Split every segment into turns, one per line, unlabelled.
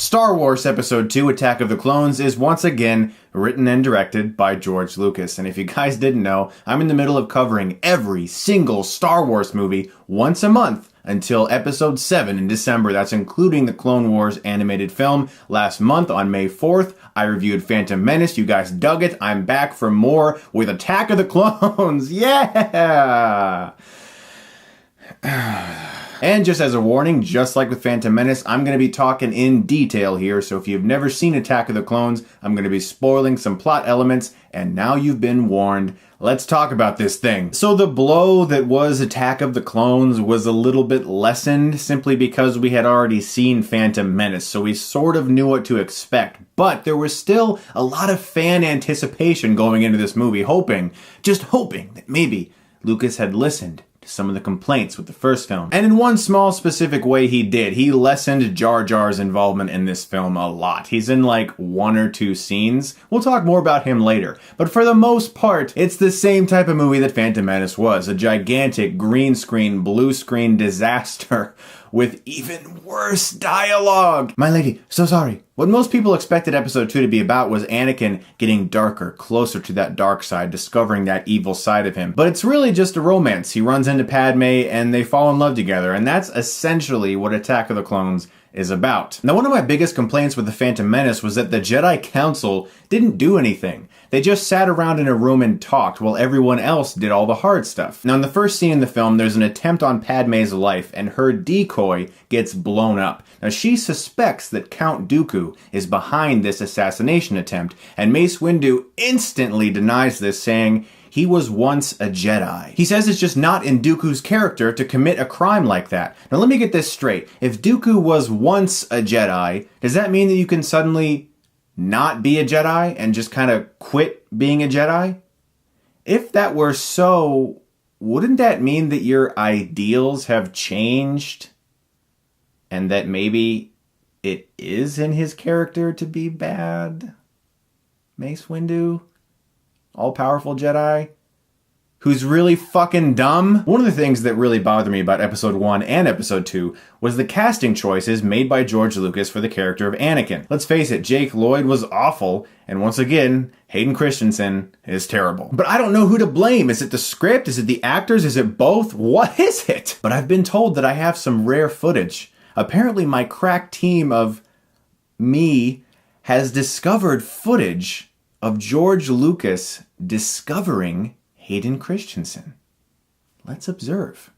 Star Wars Episode 2 Attack of the Clones is once again written and directed by George Lucas. And if you guys didn't know, I'm in the middle of covering every single Star Wars movie once a month until Episode 7 in December. That's including the Clone Wars animated film. Last month on May 4th, I reviewed Phantom Menace. You guys dug it. I'm back for more with Attack of the Clones. Yeah! And just as a warning, just like with Phantom Menace, I'm going to be talking in detail here, so if you've never seen Attack of the Clones, I'm going to be spoiling some plot elements, and now you've been warned. Let's talk about this thing. So the blow that was Attack of the Clones was a little bit lessened simply because we had already seen Phantom Menace, so we sort of knew what to expect. But there was still a lot of fan anticipation going into this movie, just hoping that maybe Lucas had listened some of the complaints with the first film. And in one small specific way he did. He lessened Jar Jar's involvement in this film a lot. He's in like 1 or 2 scenes. We'll talk more about him later. But for the most part, it's the same type of movie that Phantom Menace was. A gigantic green screen, blue screen disaster with even worse dialogue. My lady, so sorry. What most people expected episode 2 to be about was Anakin getting darker, closer to that dark side, discovering that evil side of him. But it's really just a romance. He runs into Padme and they fall in love together, and that's essentially what Attack of the Clones is about. Now, one of my biggest complaints with The Phantom Menace was that the Jedi Council didn't do anything. They just sat around in a room and talked while everyone else did all the hard stuff. Now, in the first scene in the film, there's an attempt on Padme's life, and her decoy gets blown up. Now, she suspects that Count Dooku is behind this assassination attempt, and Mace Windu instantly denies this, saying he was once a Jedi. He says it's just not in Dooku's character to commit a crime like that. Now, let me get this straight. If Dooku was once a Jedi, does that mean that you can suddenly not be a Jedi and just kind of quit being a Jedi? If that were so, wouldn't that mean that your ideals have changed and that maybe it is in his character to be bad? Mace Windu? All-powerful Jedi? Who's really fucking dumb? One of the things that really bothered me about Episode 1 and Episode 2 was the casting choices made by George Lucas for the character of Anakin. Let's face it, Jake Lloyd was awful, and once again, Hayden Christensen is terrible. But I don't know who to blame. Is it the script? Is it the actors? Is it both? What is it? But I've been told that I have some rare footage. Apparently my crack team of me has discovered footage of George Lucas discovering Hayden Christensen. Let's observe.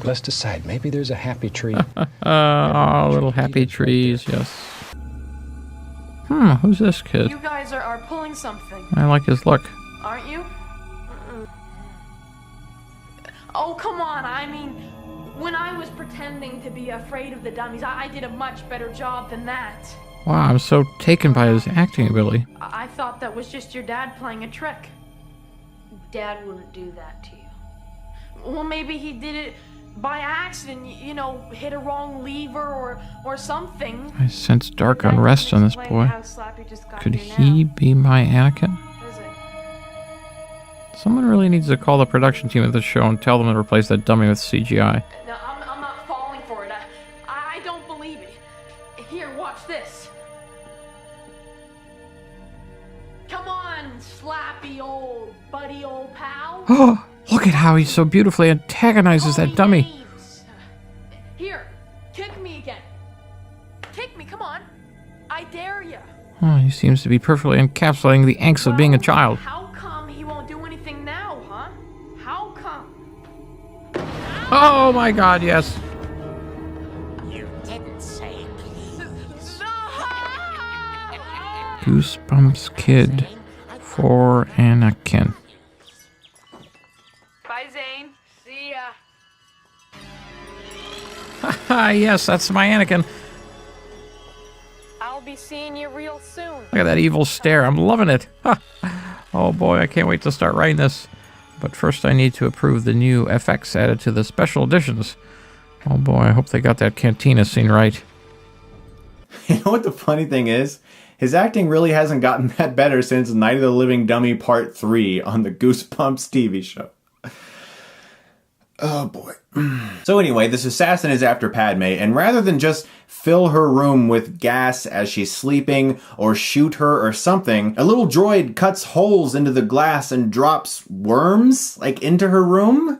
Let's decide. Maybe there's a happy tree.
Oh, little happy trees, yes. Who's this kid?
You guys are pulling something.
I like his look.
Aren't you? Oh, come on. I mean, when I was pretending to be afraid of the dummies, I did a much better job than that.
Wow, I'm so taken by his acting ability.
I thought that was just your dad playing a trick.
Dad wouldn't do that to you.
Well, maybe he did it by accident, you know, hit a wrong lever or something.
I sense dark unrest in this boy. Could he be my Anakin? Someone really needs to call the production team of this show and tell them to replace that dummy with CGI.
No, I'm not falling for it. I don't believe it. Here, watch this. Come on, slappy old buddy old pal.
Oh, look at how he so beautifully antagonizes that dummy.
Names. Here, kick me again. Kick me, come on. I dare you.
Oh, he seems to be perfectly encapsulating the angst of being a child.
How come he won't do anything now, huh? How come?
Oh my god, yes.
You didn't say please.
Goosebumps Kid for Anakin.
Bye, Zane. See ya.
Haha, yes, that's my Anakin.
I'll be seeing you real soon.
Look at that evil stare. I'm loving it. Oh boy, I can't wait to start writing this. But first I need to approve the new FX added to the special editions. Oh boy, I hope they got that cantina scene right.
You know what the funny thing is? His acting really hasn't gotten that better since Night of the Living Dummy Part 3 on the Goosebumps TV show. Oh boy. So anyway, this assassin is after Padme, and rather than just fill her room with gas as she's sleeping, or shoot her or something, a little droid cuts holes into the glass and drops worms, like, into her room?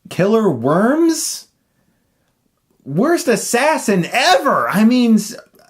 Killer worms? Worst assassin ever! I mean,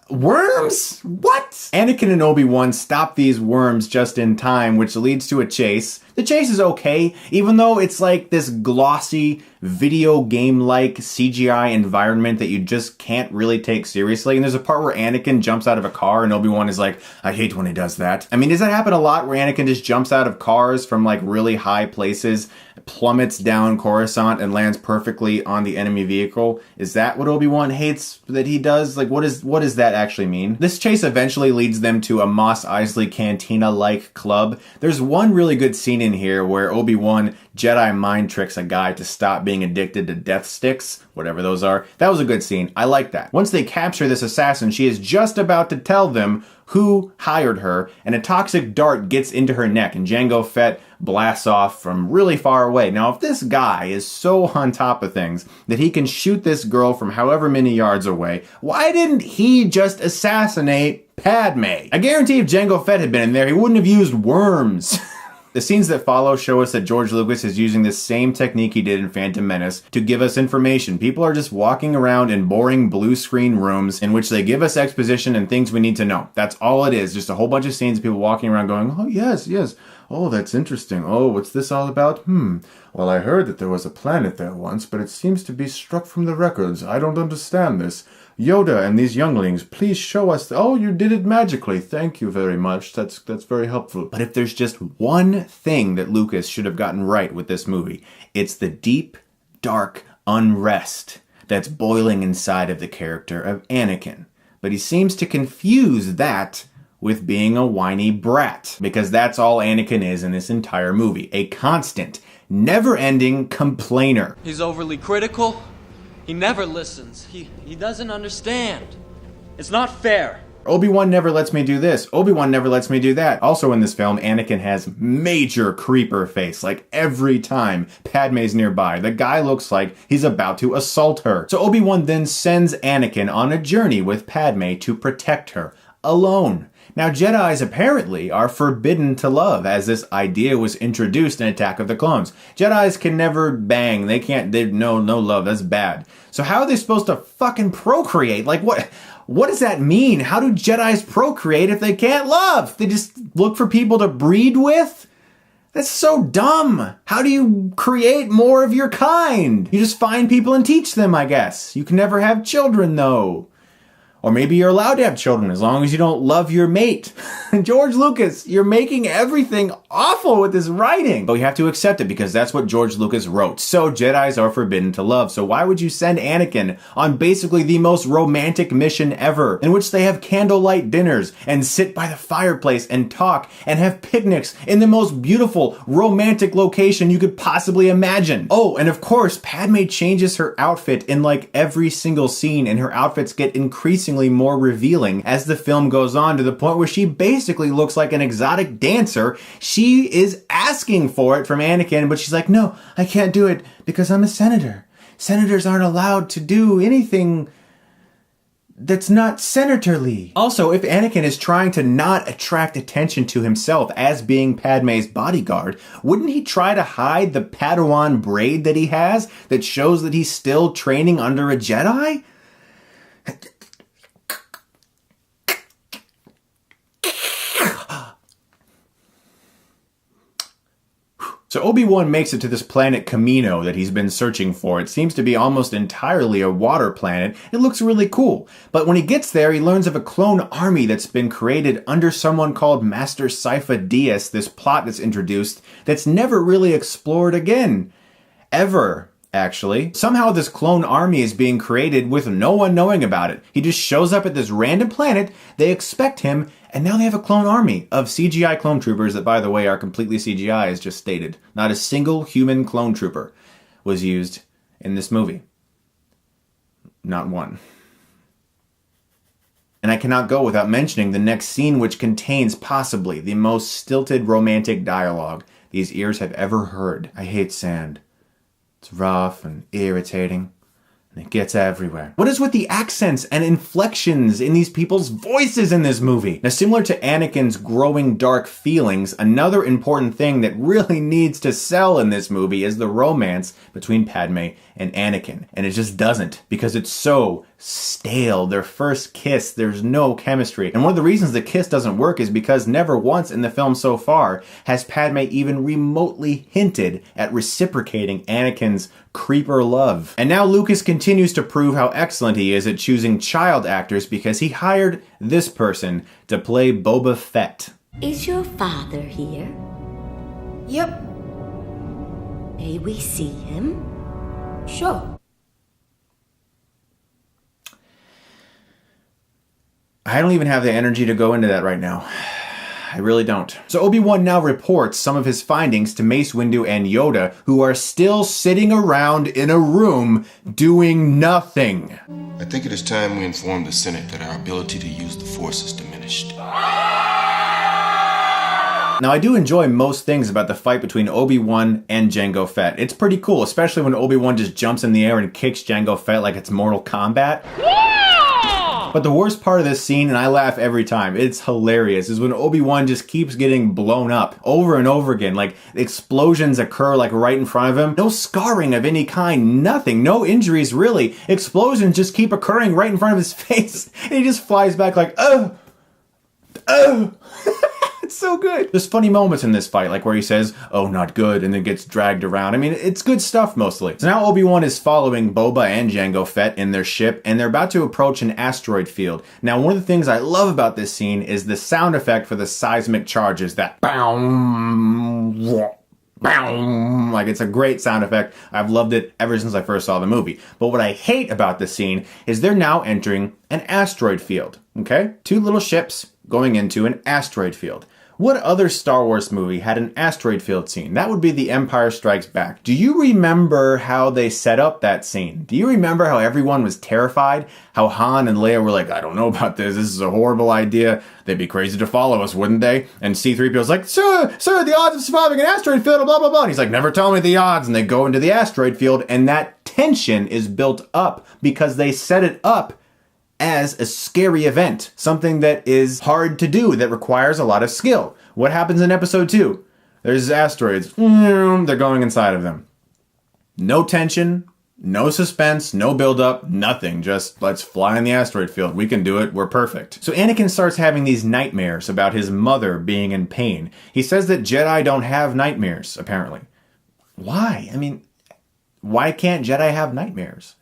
worms? What? Anakin and Obi-Wan stop these worms just in time, which leads to a chase. The chase is okay, even though it's like this glossy, video game-like CGI environment that you just can't really take seriously. And there's a part where Anakin jumps out of a car and Obi-Wan is like, I hate when he does that. I mean, does that happen a lot where Anakin just jumps out of cars from like really high places, plummets down Coruscant and lands perfectly on the enemy vehicle? Is that what Obi-Wan hates that he does? Like, what does that actually mean? This chase eventually leads them to a Mos Eisley Cantina-like club. There's one really good scene in here where Obi-Wan Jedi mind tricks a guy to stop being addicted to death sticks, whatever those are. That was a good scene. I like that. Once they capture this assassin, she is just about to tell them who hired her, and a toxic dart gets into her neck, and Jango Fett blasts off from really far away. Now, if this guy is so on top of things that he can shoot this girl from however many yards away, why didn't he just assassinate Padme? I guarantee if Jango Fett had been in there, he wouldn't have used worms. The scenes that follow show us that George Lucas is using the same technique he did in Phantom Menace to give us information. People are just walking around in boring blue screen rooms in which they give us exposition and things we need to know. That's all it is. Just a whole bunch of scenes of people walking around going, oh, yes, yes. Oh, that's interesting. Oh, what's this all about? Well, I heard that there was a planet there once, but it seems to be struck from the records. I don't understand this. Yoda and these younglings, please show us. Oh, you did it magically. Thank you very much. That's very helpful. But if there's just one thing that Lucas should have gotten right with this movie, it's the deep, dark unrest that's boiling inside of the character of Anakin. But he seems to confuse that with being a whiny brat, because that's all Anakin is in this entire movie. A constant, never-ending complainer.
He's overly critical. He never listens. He doesn't understand. It's not fair.
Obi-Wan never lets me do this. Obi-Wan never lets me do that. Also in this film, Anakin has major creeper face. Like every time Padme's nearby, the guy looks like he's about to assault her. So Obi-Wan then sends Anakin on a journey with Padme to protect her, alone. Now, Jedis apparently are forbidden to love, as this idea was introduced in Attack of the Clones. Jedis can never bang. No love. That's bad. So how are they supposed to fucking procreate? Like, what does that mean? How do Jedis procreate if they can't love? They just look for people to breed with? That's so dumb. How do you create more of your kind? You just find people and teach them, I guess. You can never have children, though. Or maybe you're allowed to have children as long as you don't love your mate. George Lucas, you're making everything awful with this writing. But we have to accept it because that's what George Lucas wrote. So Jedis are forbidden to love. So why would you send Anakin on basically the most romantic mission ever, in which they have candlelight dinners and sit by the fireplace and talk and have picnics in the most beautiful romantic location you could possibly imagine? Oh, and of course, Padme changes her outfit in like every single scene, and her outfits get increasingly more revealing as the film goes on, to the point where she basically looks like an exotic dancer. She is asking for it from Anakin, but she's like, no, I can't do it because I'm a senator. Senators aren't allowed to do anything that's not senatorly. Also, if Anakin is trying to not attract attention to himself as being Padme's bodyguard, wouldn't he try to hide the Padawan braid that he has that shows that he's still training under a Jedi? So Obi-Wan makes it to this planet Kamino that he's been searching for. It seems to be almost entirely a water planet. It looks really cool. But when he gets there, he learns of a clone army that's been created under someone called Master Sifo Dyas, this plot that's introduced that's never really explored again. Ever. Actually. Somehow this clone army is being created with no one knowing about it. He just shows up at this random planet, they expect him, and now they have a clone army of CGI clone troopers that, by the way, are completely CGI, as just stated. Not a single human clone trooper was used in this movie. Not one. And I cannot go without mentioning the next scene, which contains possibly the most stilted romantic dialogue these ears have ever heard. I hate sand. It's rough and irritating. And it gets everywhere. What is with the accents and inflections in these people's voices in this movie? Now, similar to Anakin's growing dark feelings, another important thing that really needs to sell in this movie is the romance between Padme and Anakin. And it just doesn't, because it's so stale. Their first kiss, there's no chemistry. And one of the reasons the kiss doesn't work is because never once in the film so far has Padme even remotely hinted at reciprocating Anakin's creeper love. And now Lucas continues to prove how excellent he is at choosing child actors because he hired this person to play Boba Fett.
Is your father here?
Yep.
May we see him?
Sure.
I don't even have the energy to go into that right now. I really don't. So Obi-Wan now reports some of his findings to Mace Windu and Yoda, who are still sitting around in a room doing nothing.
I think it is time we inform the Senate that our ability to use the Force is diminished.
Now, I do enjoy most things about the fight between Obi-Wan and Jango Fett. It's pretty cool, especially when Obi-Wan just jumps in the air and kicks Jango Fett like it's Mortal Kombat. But the worst part of this scene, and I laugh every time, it's hilarious, is when Obi-Wan just keeps getting blown up over and over again. Like, explosions occur like right in front of him. No scarring of any kind, nothing, no injuries really. Explosions just keep occurring right in front of his face. And he just flies back like, oh, oh. It's so good. There's funny moments in this fight, like where he says, oh, not good, and then gets dragged around. I mean, it's good stuff mostly. So now Obi-Wan is following Boba and Jango Fett in their ship, and they're about to approach an asteroid field. Now, one of the things I love about this scene is the sound effect for the seismic charges, that boom, boom. Like, it's a great sound effect. I've loved it ever since I first saw the movie. But what I hate about this scene is they're now entering an asteroid field, okay? Two little ships going into an asteroid field. What other Star Wars movie had an asteroid field scene? That would be The Empire Strikes Back. Do you remember how they set up that scene? Do you remember how everyone was terrified? How Han and Leia were like, I don't know about this. This is a horrible idea. They'd be crazy to follow us, wouldn't they? And C-3PO's like, sir, the odds of surviving an asteroid field, blah, blah, blah. And he's like, never tell me the odds. And they go into the asteroid field, and that tension is built up because they set it up as a scary event, something that is hard to do, that requires a lot of skill. What happens in episode 2? There's asteroids. They're going inside of them. No tension, no suspense, no build-up, nothing. Just, let's fly in the asteroid field. We can do it. We're perfect. So Anakin starts having these nightmares about his mother being in pain. He says that Jedi don't have nightmares, apparently. Why? I mean, why can't Jedi have nightmares?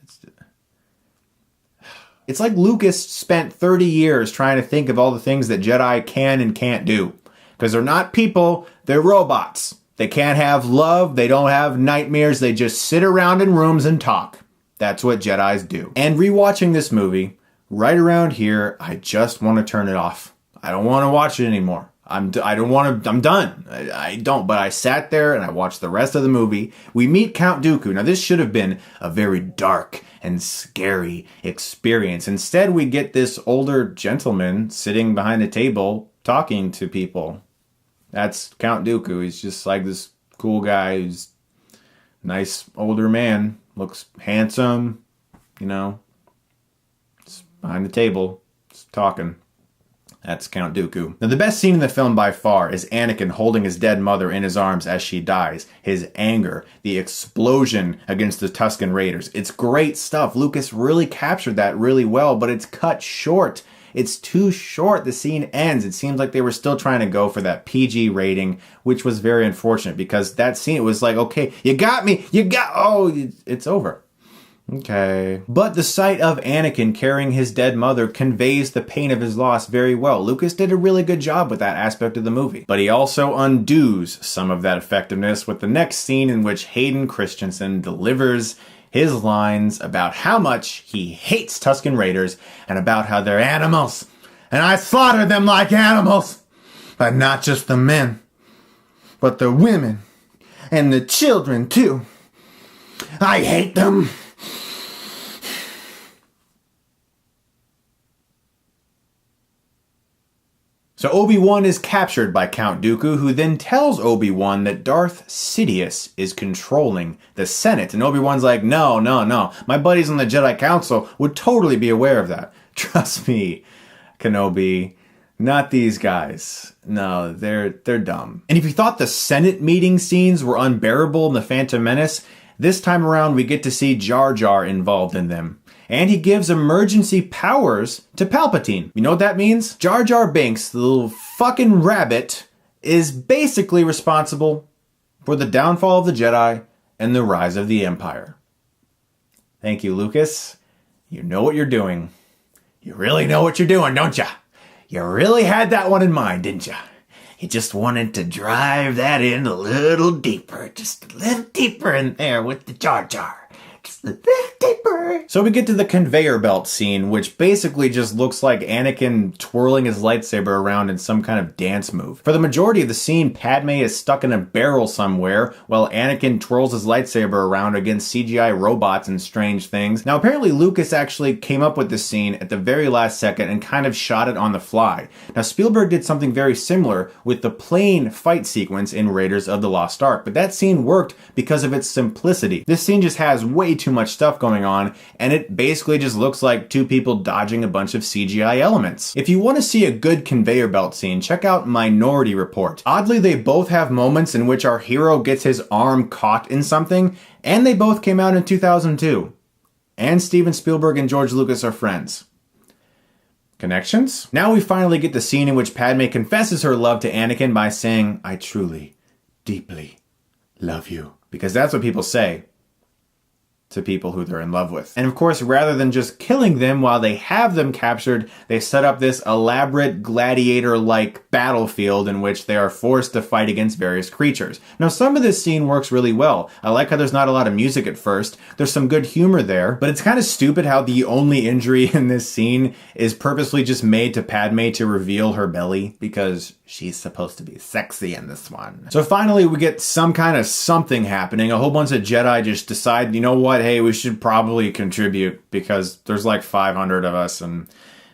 It's like Lucas spent 30 years trying to think of all the things that Jedi can and can't do. Because they're not people, they're robots. They can't have love, they don't have nightmares, they just sit around in rooms and talk. That's what Jedis do. And rewatching this movie, right around here, I just want to turn it off. I don't want to watch it anymore. I'm done. I don't, but I sat there and I watched the rest of the movie. We meet Count Dooku. Now, this should have been a very dark and scary experience. Instead, we get this older gentleman sitting behind a table talking to people. That's Count Dooku. He's just like this cool guy who's a nice older man, looks handsome, you know, just behind the table, just talking. That's Count Dooku. Now, the best scene in the film by far is Anakin holding his dead mother in his arms as she dies. His anger, the explosion against the Tusken Raiders. It's great stuff. Lucas really captured that really well, but it's cut short. It's too short. The scene ends. It seems like they were still trying to go for that PG rating, which was very unfortunate because that scene, it was like, okay, you got me. It's over. Okay. But the sight of Anakin carrying his dead mother conveys the pain of his loss very well. Lucas did a really good job with that aspect of the movie. But he also undoes some of that effectiveness with the next scene in which Hayden Christensen delivers his lines about how much he hates Tusken Raiders and about how they're animals. And I slaughtered them like animals. But not just the men, but the women and the children too. I hate them. So Obi-Wan is captured by Count Dooku, who then tells Obi-Wan that Darth Sidious is controlling the Senate. And Obi-Wan's like, no. My buddies on the Jedi Council would totally be aware of that. Trust me, Kenobi. Not these guys. No, they're dumb. And if you thought the Senate meeting scenes were unbearable in The Phantom Menace, this time around we get to see Jar Jar involved in them. And he gives emergency powers to Palpatine. You know what that means? Jar Jar Binks, the little fucking rabbit, is basically responsible for the downfall of the Jedi and the rise of the Empire. Thank you, Lucas. You know what you're doing. You really know what you're doing, don't ya? You really had that one in mind, didn't you? You just wanted to drive that in a little deeper. Just a little deeper in there with the Jar Jar. Just a little deeper. So we get to the conveyor belt scene, which basically just looks like Anakin twirling his lightsaber around in some kind of dance move. For the majority of the scene, Padme is stuck in a barrel somewhere, while Anakin twirls his lightsaber around against CGI robots and strange things. Now, apparently Lucas actually came up with this scene at the very last second and kind of shot it on the fly. Now, Spielberg did something very similar with the plane fight sequence in Raiders of the Lost Ark, but that scene worked because of its simplicity. This scene just has way too much stuff going on, and it basically just looks like two people dodging a bunch of CGI elements. If you want to see a good conveyor belt scene, check out Minority Report. Oddly, they both have moments in which our hero gets his arm caught in something, and they both came out in 2002. And Steven Spielberg and George Lucas are friends. Connections? Now we finally get the scene in which Padme confesses her love to Anakin by saying, "I truly, deeply love you." Because that's what people say to people who they're in love with. And of course, rather than just killing them while they have them captured, they set up this elaborate gladiator-like battlefield in which they are forced to fight against various creatures. Now, some of this scene works really well. I like how there's not a lot of music at first. There's some good humor there, but it's kind of stupid how the only injury in this scene is purposely just made to Padme to reveal her belly, because she's supposed to be sexy in this one. So finally, we get some kind of something happening. A whole bunch of Jedi just decide, you know what, hey, we should probably contribute because there's like 500 of us and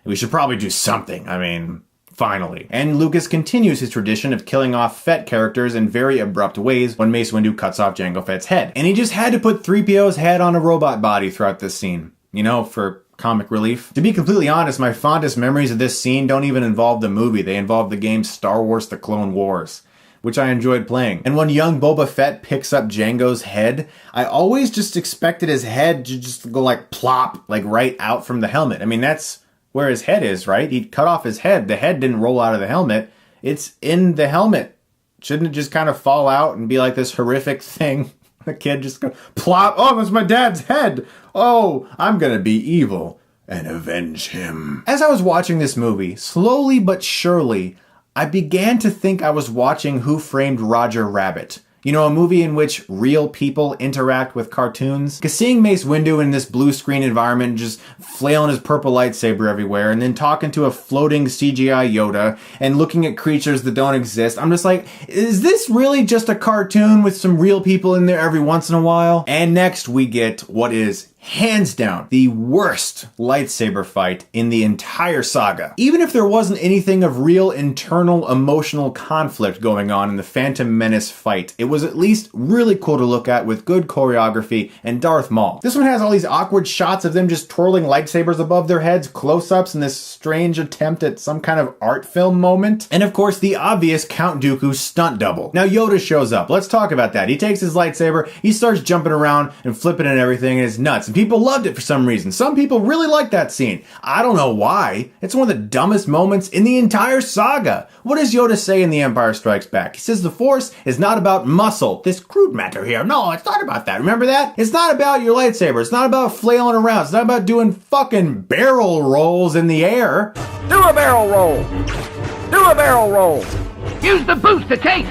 we should probably do something. I mean, finally. And Lucas continues his tradition of killing off Fett characters in very abrupt ways when Mace Windu cuts off Jango Fett's head. And he just had to put 3PO's head on a robot body throughout this scene, you know, for comic relief. To be completely honest, my fondest memories of this scene don't even involve the movie. They involve the game Star Wars: The Clone Wars, which I enjoyed playing. And when young Boba Fett picks up Jango's head, I always just expected his head to just go like plop, like right out from the helmet. I mean, that's where his head is, right? He cut off his head. The head didn't roll out of the helmet. It's in the helmet. Shouldn't it just kind of fall out and be like this horrific thing? The kid just go plop. Oh, that's my dad's head. Oh, I'm gonna be evil and avenge him. As I was watching this movie, slowly but surely, I began to think I was watching Who Framed Roger Rabbit. You know, a movie in which real people interact with cartoons. Because seeing Mace Windu in this blue screen environment just flailing his purple lightsaber everywhere and then talking to a floating CGI Yoda and looking at creatures that don't exist, I'm just like, is this really just a cartoon with some real people in there every once in a while? And next we get what is hands down the worst lightsaber fight in the entire saga. Even if there wasn't anything of real internal emotional conflict going on in the Phantom Menace fight, it was at least really cool to look at with good choreography and Darth Maul. This one has all these awkward shots of them just twirling lightsabers above their heads, close-ups, and this strange attempt at some kind of art film moment. And of course, the obvious Count Dooku stunt double. Now Yoda shows up. Let's talk about that. He takes his lightsaber, he starts jumping around and flipping and everything, and it's nuts. And people loved it for some reason. Some people really like that scene. I don't know why. It's one of the dumbest moments in the entire saga. What does Yoda say in The Empire Strikes Back? He says the Force is not about muscle, this crude matter here. No, it's not about that. Remember that? It's not about your lightsaber. It's not about flailing around. It's not about doing fucking barrel rolls in the air.
Do a barrel roll. Do a barrel roll. Use the boost to chase.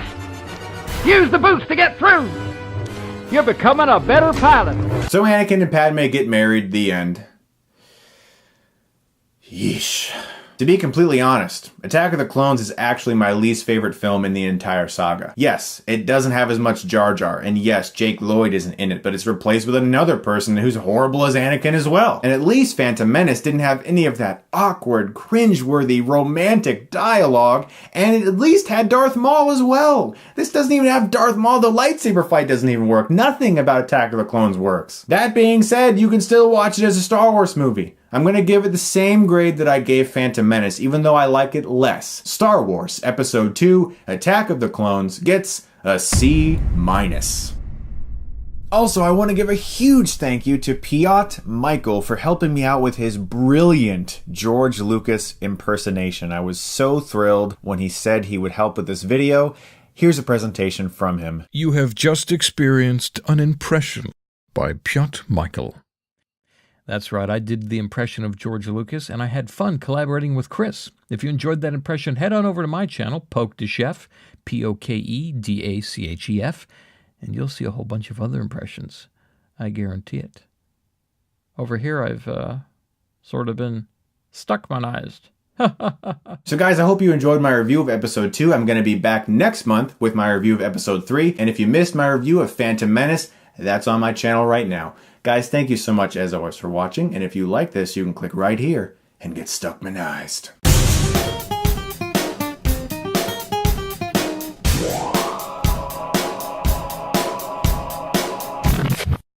Use the boost to get through. You're becoming a better pilot.
So Anakin and Padme get married, the end. Yeesh. To be completely honest, Attack of the Clones is actually my least favorite film in the entire saga. Yes, it doesn't have as much Jar Jar, and yes, Jake Lloyd isn't in it, but it's replaced with another person who's horrible as Anakin as well. And at least Phantom Menace didn't have any of that awkward, cringeworthy, romantic dialogue, and it at least had Darth Maul as well. This doesn't even have Darth Maul. The lightsaber fight doesn't even work. Nothing about Attack of the Clones works. That being said, you can still watch it as a Star Wars movie. I'm going to give it the same grade that I gave Phantom Menace, even though I like it less. Star Wars Episode 2, Attack of the Clones, gets a C-. Also, I want to give a huge thank you to Piotr Michael for helping me out with his brilliant George Lucas impersonation. I was so thrilled when he said he would help with this video. Here's a presentation from him.
You have just experienced an impression by Piotr Michael.
That's right, I did the impression of George Lucas, and I had fun collaborating with Chris. If you enjoyed that impression, head on over to my channel, Poke the Chef, Pokedachef, and you'll see a whole bunch of other impressions. I guarantee it. Over here, I've sort of been Stuckmannized.
So guys, I hope you enjoyed my review of episode 2. I'm going to be back next month with my review of episode 3. And if you missed my review of Phantom Menace, that's on my channel right now. Guys, thank you so much as always for watching. And if you like this, you can click right here and get Stuckmannized.